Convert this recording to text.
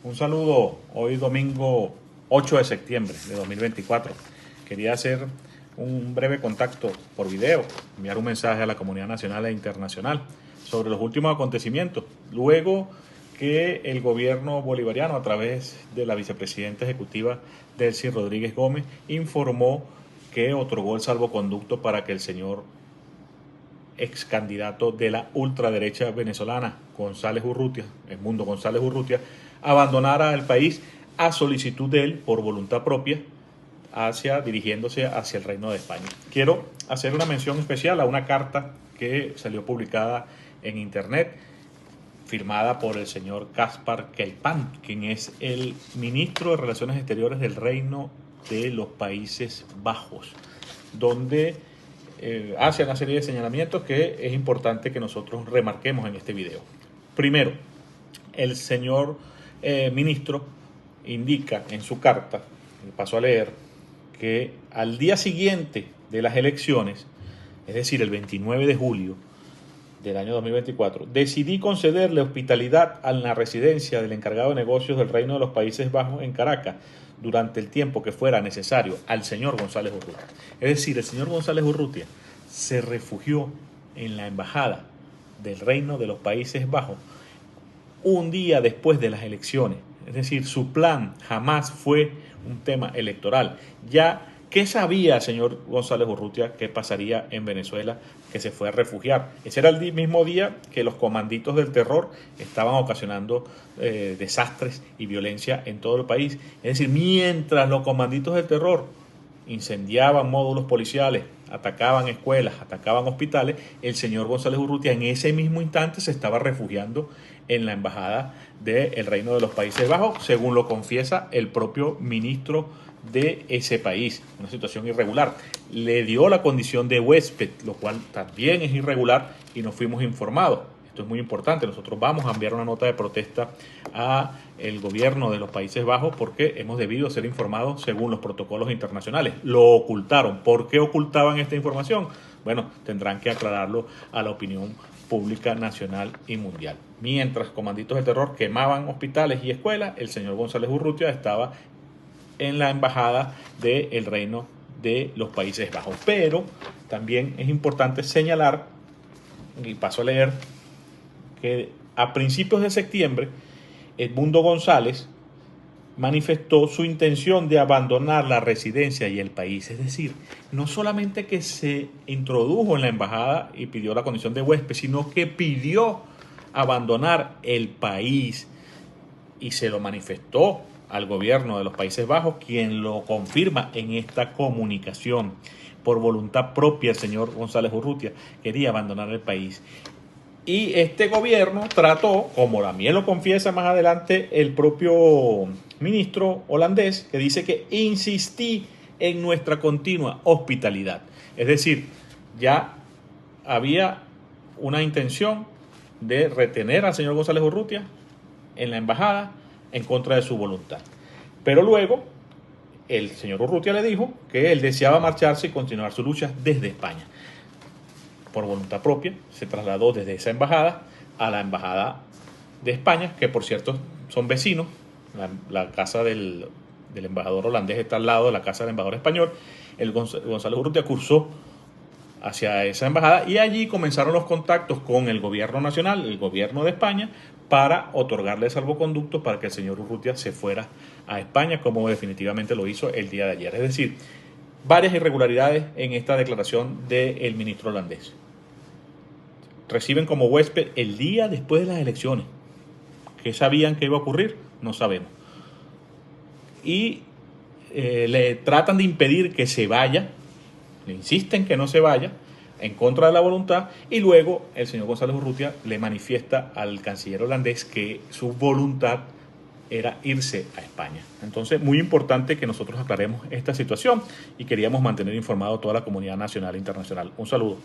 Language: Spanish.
Un saludo hoy domingo 8 de septiembre de 2024. Quería hacer un breve contacto por video, enviar un mensaje a la comunidad nacional e internacional sobre los últimos acontecimientos. Luego que el gobierno bolivariano, a través de la vicepresidenta ejecutiva Delcy Rodríguez Gómez, informó que otorgó el salvoconducto para que el señor ex candidato de la ultraderecha venezolana, González Urrutia, Edmundo González Urrutia, abandonara el país a solicitud de él por voluntad propia, dirigiéndose hacia el Reino de España. Quiero hacer una mención especial a una carta que salió publicada en internet, firmada por el señor Kaspar Kelpan, quien es el ministro de Relaciones Exteriores del Reino de los Países Bajos, donde hace una serie de señalamientos que es importante que nosotros remarquemos en este video. Primero, el señor ministro indica en su carta, paso a leer, que al día siguiente de las elecciones, es decir, el 29 de julio del año 2024, decidí concederle hospitalidad a la residencia del encargado de negocios del Reino de los Países Bajos en Caracas durante el tiempo que fuera necesario al señor González Urrutia. Es decir, el señor González Urrutia se refugió en la embajada del Reino de los Países Bajos un día después de las elecciones. Es decir, su plan jamás fue un tema electoral. Ya, ¿qué sabía el señor González Urrutia que pasaría en Venezuela, que se fue a refugiar? Ese era el mismo día que los comanditos del terror estaban ocasionando desastres y violencia en todo el país. Es decir, mientras los comanditos del terror incendiaban módulos policiales, atacaban escuelas, atacaban hospitales, el señor González Urrutia en ese mismo instante se estaba refugiando en la embajada del Reino de los Países Bajos, según lo confiesa el propio ministro de ese país. Una situación irregular. Le dio la condición de huésped, lo cual también es irregular y no fuimos informados. Esto es muy importante. Nosotros vamos a enviar una nota de protesta a el gobierno de los Países Bajos porque hemos debido ser informados según los protocolos internacionales. Lo ocultaron. ¿Por qué ocultaban esta información? Bueno, tendrán que aclararlo a la opinión pública nacional y mundial. Mientras comanditos de terror quemaban hospitales y escuelas, el señor González Urrutia estaba en la embajada del Reino de los Países Bajos. Pero también es importante señalar, y paso a leer, que a principios de septiembre Edmundo González manifestó su intención de abandonar la residencia y el país. Es decir, no solamente que se introdujo en la embajada y pidió la condición de huésped, sino que pidió abandonar el país y se lo manifestó al gobierno de los Países Bajos, quien lo confirma en esta comunicación. Por voluntad propia, el señor González Urrutia quería abandonar el país. Y este gobierno trató, como también lo confiesa más adelante el propio ministro holandés, que dice que insistí en nuestra continua hospitalidad. Es decir, ya había una intención de retener al señor González Urrutia en la embajada en contra de su voluntad. Pero luego el señor Urrutia le dijo que él deseaba marcharse y continuar su lucha desde España. Por voluntad propia, se trasladó desde esa embajada a la embajada de España, que por cierto son vecinos. La casa del embajador holandés está al lado de la casa del embajador español. El González Urrutia cursó hacia esa embajada y allí comenzaron los contactos con el gobierno nacional, el gobierno de España, para otorgarle salvoconducto para que el señor Urrutia se fuera a España, como definitivamente lo hizo el día de ayer. Es decir, varias irregularidades en esta declaración del ministro holandés. Reciben como huésped el día después de las elecciones. ¿Qué sabían que iba a ocurrir? No sabemos. Y le tratan de impedir que se vaya, le insisten que no se vaya, en contra de la voluntad, y luego el señor González Urrutia le manifiesta al canciller holandés que su voluntad era irse a España. Entonces, muy importante que nosotros aclaremos esta situación y queríamos mantener informado a toda la comunidad nacional e internacional. Un saludo.